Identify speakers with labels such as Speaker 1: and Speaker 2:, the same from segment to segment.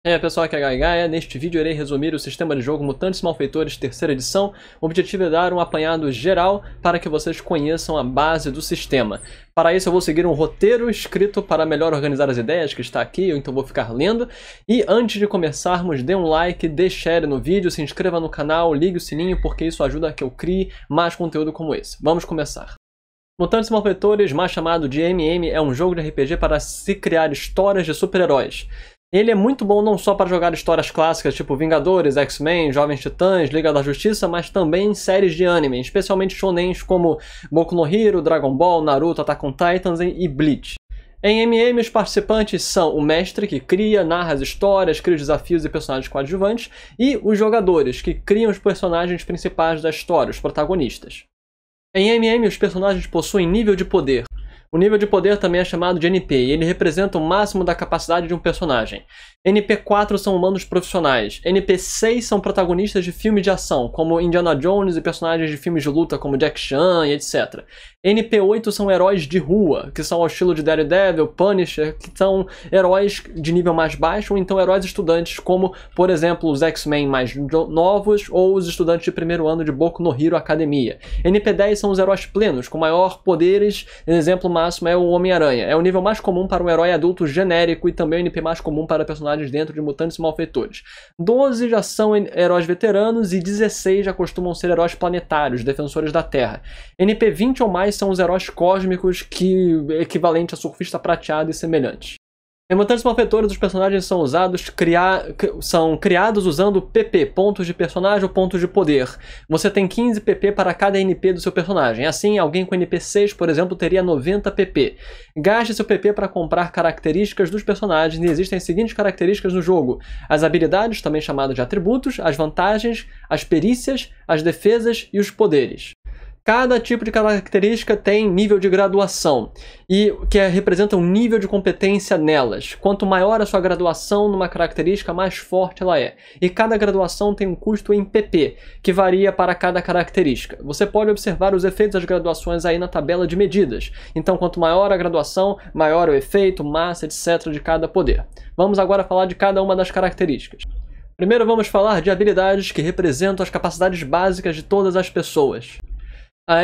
Speaker 1: E aí pessoal, aqui é a Gaia. Neste vídeo irei resumir o sistema de jogo Mutantes Malfeitores terceira edição. O objetivo é dar um apanhado geral para que vocês conheçam a base do sistema. Para isso eu vou seguir um roteiro escrito para melhor organizar as ideias que está aqui, eu então vou ficar lendo. E antes de começarmos, dê um like, dê share no vídeo, se inscreva no canal, ligue o sininho porque isso ajuda a que eu crie mais conteúdo como esse. Vamos começar. Mutantes Malfeitores, mais chamado de MM, é um jogo de RPG para se criar histórias de super-heróis. Ele é muito bom não só para jogar histórias clássicas tipo Vingadores, X-Men, Jovens Titãs, Liga da Justiça, mas também em séries de anime, especialmente shonens como Boku no Hero, Dragon Ball, Naruto, Attack on Titan e Bleach. Em MM, os participantes são o mestre, que cria, narra as histórias, cria os desafios e personagens coadjuvantes, e os jogadores, que criam os personagens principais da história, os protagonistas. Em MM, os personagens possuem nível de poder. O nível de poder também é chamado de NP, e ele representa o máximo da capacidade de um personagem. NP4 são humanos profissionais. NP6 são protagonistas de filmes de ação, como Indiana Jones e personagens de filmes de luta como Jack Chan e etc. NP8 são heróis de rua, que são ao estilo de Daredevil, Punisher, que são heróis de nível mais baixo, ou então heróis estudantes, como, por exemplo, os X-Men mais novos, ou os estudantes de primeiro ano de Boku no Hero Academia. NP10 são os heróis plenos, com maior poderes, exemplo máximo é o Homem-Aranha. É o nível mais comum para um herói adulto genérico e também o NP mais comum para personagens dentro de Mutantes Malfeitores. 12 já são heróis veteranos e 16 já costumam ser heróis planetários, defensores da Terra. NP 20 ou mais são os heróis cósmicos, que equivalente a surfista prateado e semelhantes. Em Mutantes Malfeitores, os personagens são criados usando PP, pontos de personagem ou pontos de poder. Você tem 15 PP para cada NP do seu personagem. Assim, alguém com NP 6, por exemplo, teria 90 PP. Gaste seu PP para comprar características dos personagens e existem as seguintes características no jogo: as habilidades, também chamadas de atributos, as vantagens, as perícias, as defesas e os poderes. Cada tipo de característica tem nível de graduação, e que representa um nível de competência nelas. Quanto maior a sua graduação numa característica, mais forte ela é. E cada graduação tem um custo em PP, que varia para cada característica. Você pode observar os efeitos das graduações aí na tabela de medidas. Então, quanto maior a graduação, maior o efeito, massa, etc. de cada poder. Vamos agora falar de cada uma das características. Primeiro vamos falar de habilidades que representam as capacidades básicas de todas as pessoas.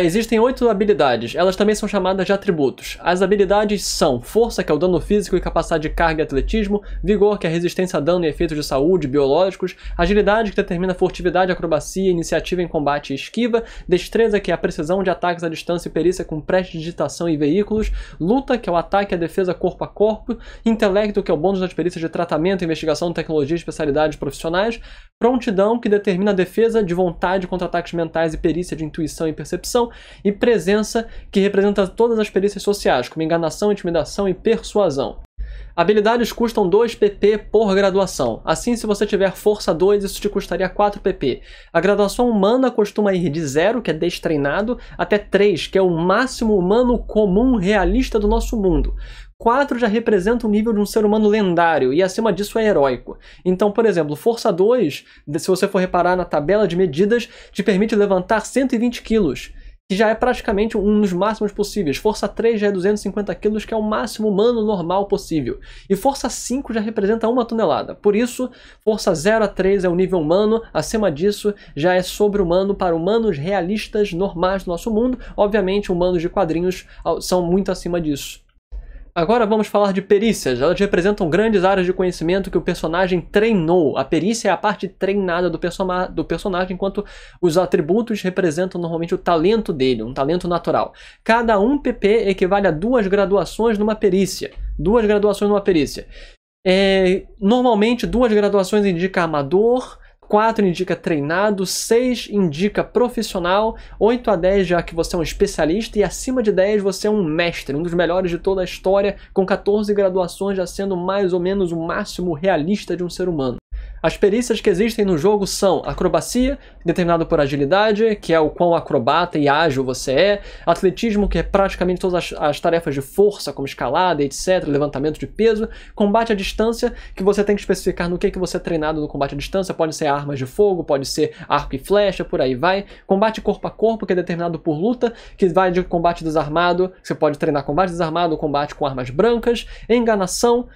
Speaker 1: Existem 8 habilidades, elas também são chamadas de atributos. As habilidades são força, que é o dano físico e capacidade de carga e atletismo, vigor, que é a resistência a dano e efeitos de saúde biológicos, agilidade, que determina furtividade, acrobacia, iniciativa em combate e esquiva, destreza, que é a precisão de ataques à distância e perícia com prestidigitação e veículos, luta, que é o ataque e a defesa corpo a corpo, intelecto, que é o bônus das perícias de tratamento, investigação, tecnologia e especialidades profissionais, prontidão, que determina a defesa de vontade contra ataques mentais e perícia de intuição e percepção, e presença, que representa todas as perícias sociais, como enganação, intimidação e persuasão. Habilidades custam 2 PP por graduação. Assim, se você tiver força 2, isso te custaria 4 PP. A graduação humana costuma ir de 0, que é destreinado, até 3, que é o máximo humano comum realista do nosso mundo. 4 já representa o nível de um ser humano lendário, e acima disso é heróico. Então, por exemplo, força 2, se você for reparar na tabela de medidas, te permite levantar 120 kg, que já é praticamente um dos máximos possíveis. Força 3 já é 250 kg, que é o máximo humano normal possível. E força 5 já representa 1 tonelada. Por isso, força 0 a 3 é o nível humano, acima disso já é sobre-humano para humanos realistas normais do nosso mundo. Obviamente, humanos de quadrinhos são muito acima disso. Agora vamos falar de perícias. Elas representam grandes áreas de conhecimento que o personagem treinou. A perícia é a parte treinada do personagem, enquanto os atributos representam normalmente o talento dele, um talento natural. Cada 1 PP equivale a 2 graduações numa perícia. 2 graduações numa perícia. Normalmente 2 graduações indica amador, 4 indica treinado, 6 indica profissional, 8 a 10 já que você é um especialista e acima de 10 você é um mestre, um dos melhores de toda a história, com 14 graduações já sendo mais ou menos o máximo realista de um ser humano. As perícias que existem no jogo são acrobacia, determinado por agilidade, que é o quão acrobata e ágil você é, atletismo, que é praticamente todas as tarefas de força, como escalada, etc., levantamento de peso, combate à distância, que você tem que especificar no que você é treinado no combate à distância, pode ser armas de fogo, pode ser arco e flecha, por aí vai. Combate corpo a corpo, que é determinado por luta, que vai de combate desarmado, você pode treinar combate desarmado ou combate com armas brancas. Enganação,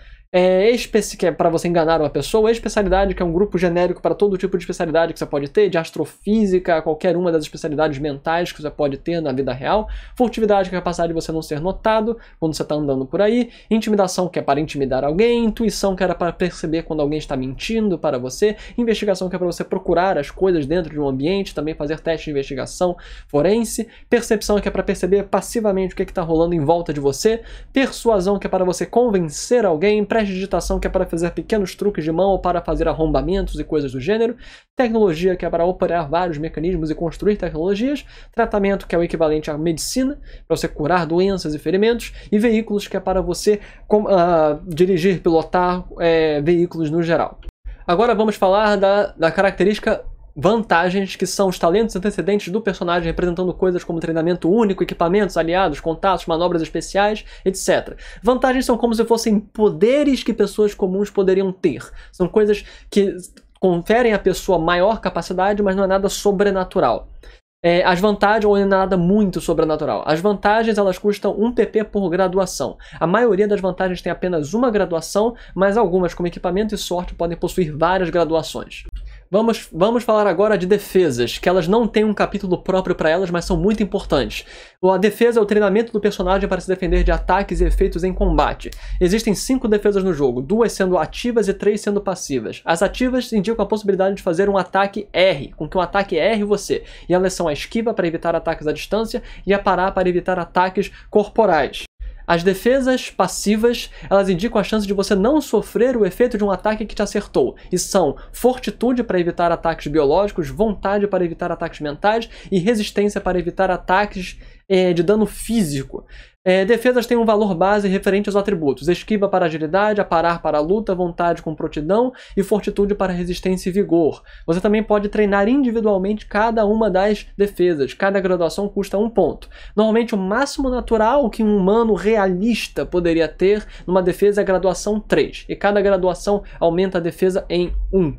Speaker 1: que é para você enganar uma pessoa, especialidade, que é um grupo genérico para todo tipo de especialidade que você pode ter, de astrofísica, qualquer uma das especialidades mentais que você pode ter na vida real, furtividade, que é a capacidade de você não ser notado quando você está andando por aí, intimidação, que é para intimidar alguém, intuição, que era para perceber quando alguém está mentindo para você, investigação, que é para você procurar as coisas dentro de um ambiente, também fazer teste de investigação forense, percepção, que é para perceber passivamente o que está rolando em volta de você, persuasão, que é para você convencer alguém, prestidigitação, que é para fazer pequenos truques de mão ou para fazer arrombamentos e coisas do gênero, tecnologia, que é para operar vários mecanismos e construir tecnologias, tratamento, que é o equivalente à medicina, para você curar doenças e ferimentos, e veículos, que é para você dirigir, pilotar veículos no geral. Agora vamos falar da característica vantagens, que são os talentos antecedentes do personagem, representando coisas como treinamento único, equipamentos, aliados, contatos, manobras especiais, etc. Vantagens são como se fossem poderes que pessoas comuns poderiam ter. São coisas que conferem à pessoa maior capacidade, mas não é nada sobrenatural. As vantagens, ou é nada muito sobrenatural. As vantagens, elas custam 1 PP por graduação. A maioria das vantagens tem apenas uma graduação, mas algumas, como equipamento e sorte, podem possuir várias graduações. Vamos falar agora de defesas, que elas não têm um capítulo próprio para elas, mas são muito importantes. A defesa é o treinamento do personagem para se defender de ataques e efeitos em combate. Existem 5 defesas no jogo, 2 sendo ativas e 3 sendo passivas. As ativas indicam a possibilidade de fazer um ataque R, com que um ataque erre você. E elas são a esquiva para evitar ataques à distância e a parar para evitar ataques corporais. As defesas passivas, elas indicam a chance de você não sofrer o efeito de um ataque que te acertou, e são fortitude para evitar ataques biológicos, vontade para evitar ataques mentais e resistência para evitar ataques de dano físico. Defesas têm um valor base referente aos atributos: esquiva para agilidade, aparar para a luta, vontade com prontidão e fortitude para resistência e vigor. Você também pode treinar individualmente cada uma das defesas. Cada graduação custa 1 ponto. Normalmente o máximo natural que um humano realista poderia ter numa defesa é a graduação 3, e cada graduação aumenta a defesa em 1.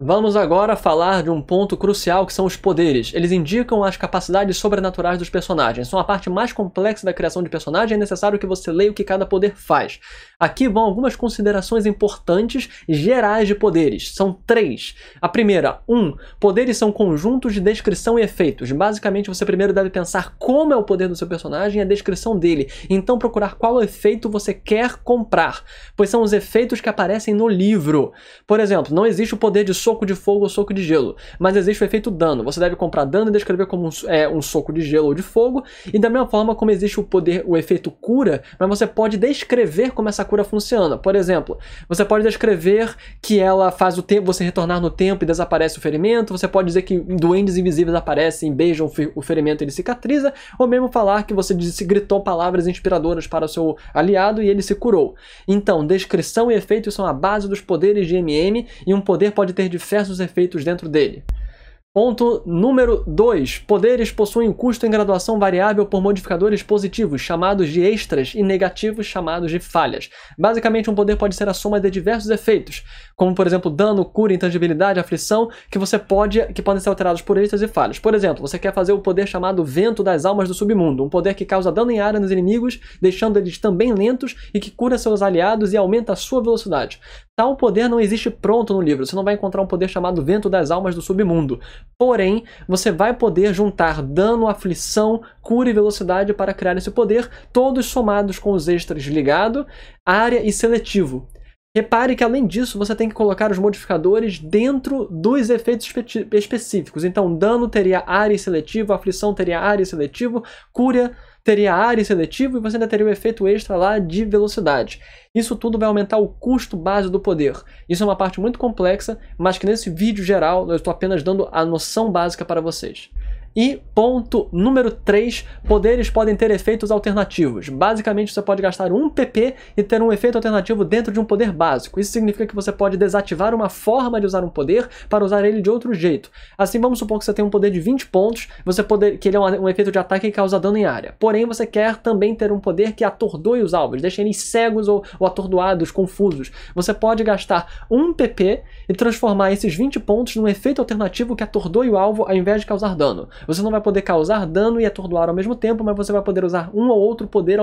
Speaker 1: Vamos agora falar de um ponto crucial, que são os poderes. Eles indicam as capacidades sobrenaturais dos personagens. São a parte mais complexa da criação de personagem, é necessário que você leia o que cada poder faz. Aqui vão algumas considerações importantes gerais de poderes. São 3. A primeira, 1. Poderes são conjuntos de descrição e efeitos. Basicamente, você primeiro deve pensar como é o poder do seu personagem e a descrição dele. Então procurar qual efeito você quer comprar, pois são os efeitos que aparecem no livro. Por exemplo, não existe o poder de soco de fogo ou soco de gelo, mas existe o efeito dano. Você deve comprar dano e descrever como um soco de gelo ou de fogo, e da mesma forma como existe o efeito cura, mas você pode descrever como essa cura funciona. Por exemplo, você pode descrever que ela faz o tempo você retornar no tempo e desaparece o ferimento, você pode dizer que duendes invisíveis aparecem, beijam o ferimento e ele cicatriza, ou mesmo falar que você gritou palavras inspiradoras para o seu aliado e ele se curou. Então, descrição e efeitos são a base dos poderes de MM, e um poder pode ter diversos efeitos dentro dele. Ponto número 2. Poderes possuem um custo em graduação variável por modificadores positivos, chamados de extras, e negativos, chamados de falhas. Basicamente, um poder pode ser a soma de diversos efeitos, como, por exemplo, dano, cura, intangibilidade, aflição, que podem ser alterados por extras e falhas. Por exemplo, você quer fazer o poder chamado Vento das Almas do Submundo, um poder que causa dano em área nos inimigos, deixando eles também lentos, e que cura seus aliados e aumenta a sua velocidade. Tal poder não existe pronto no livro, você não vai encontrar um poder chamado Vento das Almas do Submundo. Porém, você vai poder juntar dano, aflição, cura e velocidade para criar esse poder, todos somados com os extras ligado, área e seletivo. Repare que, além disso, você tem que colocar os modificadores dentro dos efeitos específicos. Então, dano teria área e seletivo, aflição teria área e seletivo, cura teria área e seletivo, e você ainda teria o efeito extra lá de velocidade. Isso tudo vai aumentar o custo base do poder. Isso é uma parte muito complexa, mas que nesse vídeo geral eu estou apenas dando a noção básica para vocês. E ponto número 3, poderes podem ter efeitos alternativos. Basicamente, você pode gastar 1 PP e ter um efeito alternativo dentro de um poder básico. Isso significa que você pode desativar uma forma de usar um poder para usar ele de outro jeito. Assim, vamos supor que você tem um poder de 20 pontos, que ele é um efeito de ataque que causa dano em área. Porém, você quer também ter um poder que atordoe os alvos, deixa eles cegos ou atordoados, confusos. Você pode gastar 1 PP e transformar esses 20 pontos num efeito alternativo que atordoe o alvo ao invés de causar dano. Você não vai poder causar dano e atordoar ao mesmo tempo, mas você vai poder usar um ou outro poder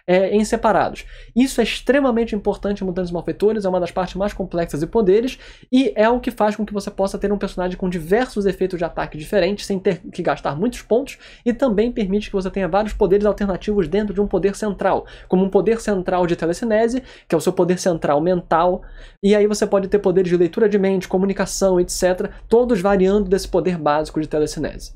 Speaker 1: em separados. Isso é extremamente importante em Mutantes Malfeitores, é uma das partes mais complexas de poderes, e é o que faz com que você possa ter um personagem com diversos efeitos de ataque diferentes, sem ter que gastar muitos pontos, e também permite que você tenha vários poderes alternativos dentro de um poder central, como um poder central de telecinese, que é o seu poder central mental, e aí você pode ter poderes de leitura de mente, comunicação, etc., todos variando desse poder básico de telecinese.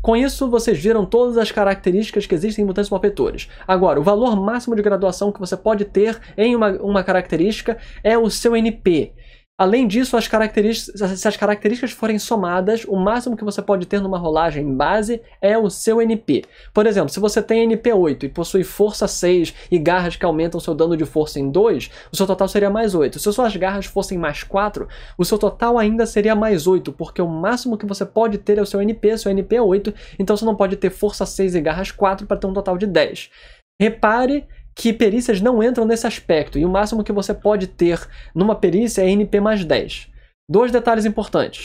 Speaker 1: Com isso, vocês viram todas as características que existem em Mutantes Malfeitores. Agora, o valor máximo de graduação que você pode ter em uma característica é o seu NP. Além disso, se as características forem somadas, o máximo que você pode ter numa rolagem base é o seu NP. Por exemplo, se você tem NP 8 e possui força 6 e garras que aumentam seu dano de força em 2, o seu total seria mais 8. Se suas garras fossem mais 4, o seu total ainda seria mais 8, porque o máximo que você pode ter é o seu NP é 8, então você não pode ter força 6 e garras 4 para ter um total de 10. Repare que perícias não entram nesse aspecto, e o máximo que você pode ter numa perícia é NP mais 10. Dois detalhes importantes.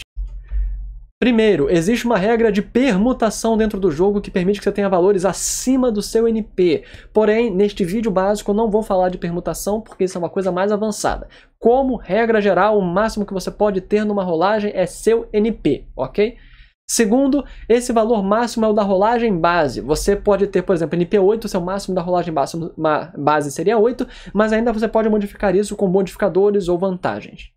Speaker 1: Primeiro, existe uma regra de permutação dentro do jogo que permite que você tenha valores acima do seu NP. Porém, neste vídeo básico eu não vou falar de permutação, porque isso é uma coisa mais avançada. Como regra geral, o máximo que você pode ter numa rolagem é seu NP, ok? Segundo, esse valor máximo é o da rolagem base. Você pode ter, por exemplo, NP8, seu máximo da rolagem base seria 8, mas ainda você pode modificar isso com modificadores ou vantagens.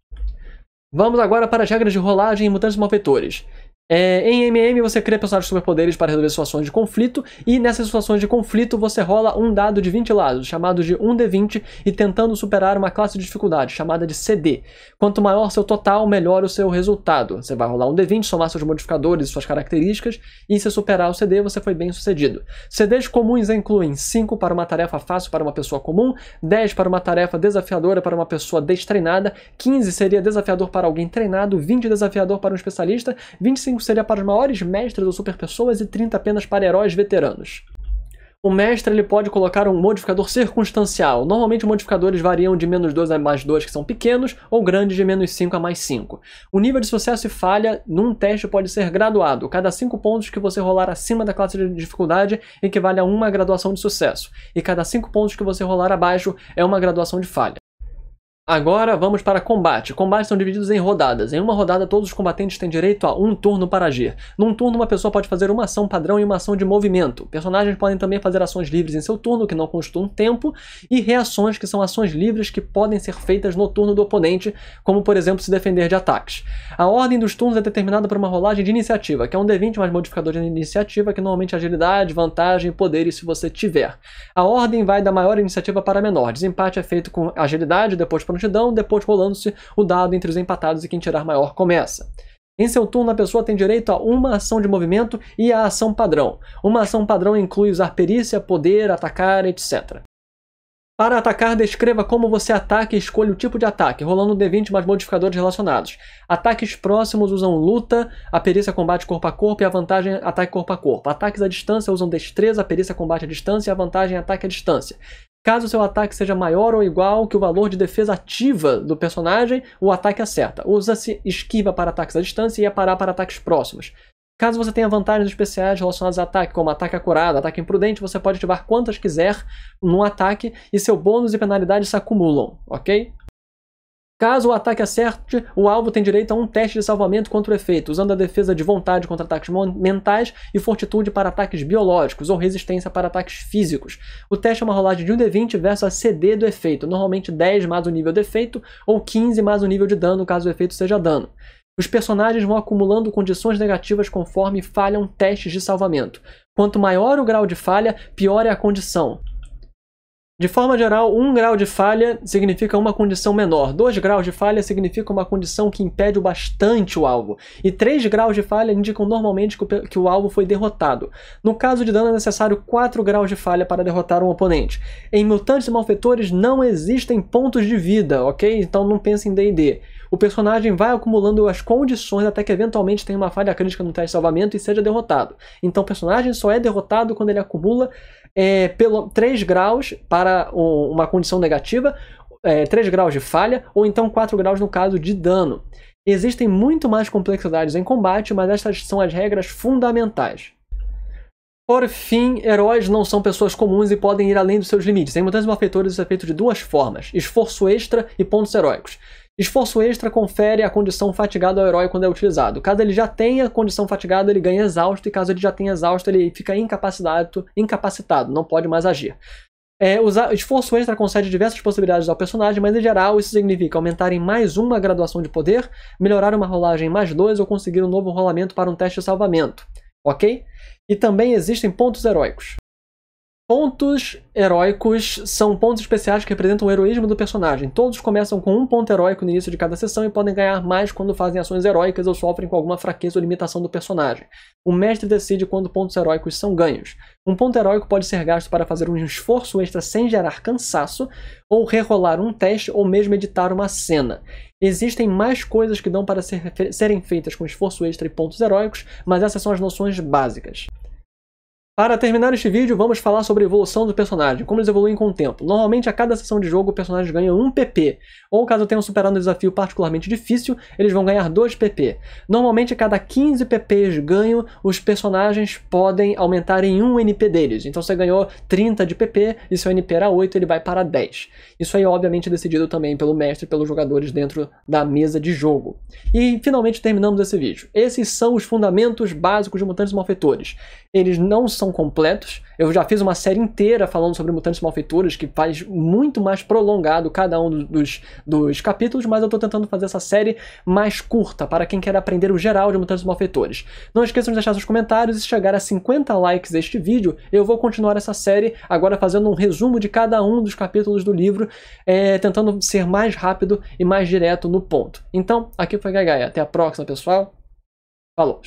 Speaker 1: Vamos agora para as regras de rolagem em Mutantes Malfeitores. Em MM você cria personagens superpoderes para resolver situações de conflito, e nessas situações de conflito você rola um dado de 20 lados, chamado de 1d20, e tentando superar uma classe de dificuldade, chamada de CD. Quanto maior seu total, melhor o seu resultado. Você vai rolar um d20, somar seus modificadores e suas características, e se superar o CD, você foi bem sucedido. CDs comuns incluem 5 para uma tarefa fácil para uma pessoa comum, 10 para uma tarefa desafiadora para uma pessoa destreinada, 15 seria desafiador para alguém treinado, 20 desafiador para um especialista, 25 seria para os maiores mestres ou super pessoas e 30 apenas para heróis veteranos. O mestre ele pode colocar um modificador circunstancial. Normalmente modificadores variam de -2 a +2, que são pequenos, ou grandes de -5 a +5. O nível de sucesso e falha num teste pode ser graduado. Cada 5 pontos que você rolar acima da classe de dificuldade equivale a uma graduação de sucesso, e cada 5 pontos que você rolar abaixo é uma graduação de falha. Agora vamos para combate. Combates são divididos em rodadas. Em uma rodada, todos os combatentes têm direito a um turno para agir. Num turno, uma pessoa pode fazer uma ação padrão e uma ação de movimento. Personagens podem também fazer ações livres em seu turno, que não constam tempo, e reações, que são ações livres que podem ser feitas no turno do oponente, como, por exemplo, se defender de ataques. A ordem dos turnos é determinada por uma rolagem de iniciativa, que é um D20 mais modificador de iniciativa, que normalmente é agilidade, vantagem e poderes se você tiver. A ordem vai da maior iniciativa para a menor. Desempate é feito com agilidade, depois prontidão, depois rolando-se o dado entre os empatados e quem tirar maior começa. Em seu turno, a pessoa tem direito a uma ação de movimento e a ação padrão. Uma ação padrão inclui usar perícia, poder, atacar, etc. Para atacar, descreva como você ataca e escolha o tipo de ataque, rolando um D20 mais modificadores relacionados. Ataques próximos usam luta, a perícia combate corpo a corpo e a vantagem ataque corpo a corpo. Ataques à distância usam destreza, a perícia combate à distância e a vantagem ataque à distância. Caso seu ataque seja maior ou igual que o valor de defesa ativa do personagem, o ataque acerta. Usa-se esquiva para ataques à distância e aparar para ataques próximos. Caso você tenha vantagens especiais relacionadas a ataque, como ataque acurado, ataque imprudente, você pode ativar quantas quiser no ataque e seu bônus e penalidade se acumulam, ok? Caso o ataque acerte, o alvo tem direito a um teste de salvamento contra o efeito, usando a defesa de vontade contra ataques mentais e fortitude para ataques biológicos ou resistência para ataques físicos. O teste é uma rolagem de 1d20 versus a CD do efeito, normalmente 10 mais o nível de efeito ou 15 mais o nível de dano, caso o efeito seja dano. Os personagens vão acumulando condições negativas conforme falham testes de salvamento. Quanto maior o grau de falha, pior é a condição. De forma geral, 1 grau de falha significa uma condição menor, 2 graus de falha significa uma condição que impede bastante o alvo, e 3 graus de falha indicam normalmente que o alvo foi derrotado. No caso de dano é necessário 4 graus de falha para derrotar um oponente. Em Mutantes e Malfeitores não existem pontos de vida, ok? Então não pense em D&D. O personagem vai acumulando as condições até que eventualmente tenha uma falha crítica no teste de salvamento e seja derrotado. Então o personagem só é derrotado quando ele acumula 3 graus para uma condição negativa, 3 graus de falha, ou então 4 graus no caso de dano. Existem muito mais complexidades em combate, mas estas são as regras fundamentais. Por fim, heróis não são pessoas comuns e podem ir além dos seus limites. Em Mutantes Malfeitores isso é feito de duas formas: esforço extra e pontos heróicos. Esforço extra confere a condição fatigado ao herói quando é utilizado. Caso ele já tenha condição fatigada, ele ganha exausto, e caso ele já tenha exausto, ele fica incapacitado, não pode mais agir. Esforço extra concede diversas possibilidades ao personagem, mas em geral isso significa aumentar em mais uma graduação de poder, melhorar uma rolagem em mais 2 ou conseguir um novo rolamento para um teste de salvamento. Ok? E também existem pontos heróicos. Pontos heróicos são pontos especiais que representam o heroísmo do personagem. Todos começam com um ponto heróico no início de cada sessão e podem ganhar mais quando fazem ações heróicas ou sofrem com alguma fraqueza ou limitação do personagem. O mestre decide quando pontos heróicos são ganhos. Um ponto heróico pode ser gasto para fazer um esforço extra sem gerar cansaço, ou rerolar um teste, ou mesmo editar uma cena. Existem mais coisas que dão para serem feitas com esforço extra e pontos heróicos, mas essas são as noções básicas. Para terminar este vídeo, vamos falar sobre a evolução do personagem, como eles evoluem com o tempo. Normalmente, a cada sessão de jogo, o personagem ganha 1 PP, ou caso tenham superado um desafio particularmente difícil, eles vão ganhar 2 PP. Normalmente, a cada 15 PPs ganho, os personagens podem aumentar em 1 NP deles. Então, você ganhou 30 de PP, e seu NP era 8, ele vai para 10. Isso aí, obviamente, é decidido também pelo mestre e pelos jogadores dentro da mesa de jogo. E, finalmente, terminamos esse vídeo. Esses são os fundamentos básicos de Mutantes Malfeitores. Eles não são completos. Eu já fiz uma série inteira falando sobre Mutantes Malfeitores, que faz muito mais prolongado cada um dos capítulos, mas eu estou tentando fazer essa série mais curta, para quem quer aprender o geral de Mutantes Malfeitores. Não esqueçam de deixar seus comentários, e se chegar a 50 likes este vídeo, eu vou continuar essa série, agora fazendo um resumo de cada um dos capítulos do livro, tentando ser mais rápido e mais direto no ponto. Então, aqui foi Gaigai. Até a próxima, pessoal. Falou!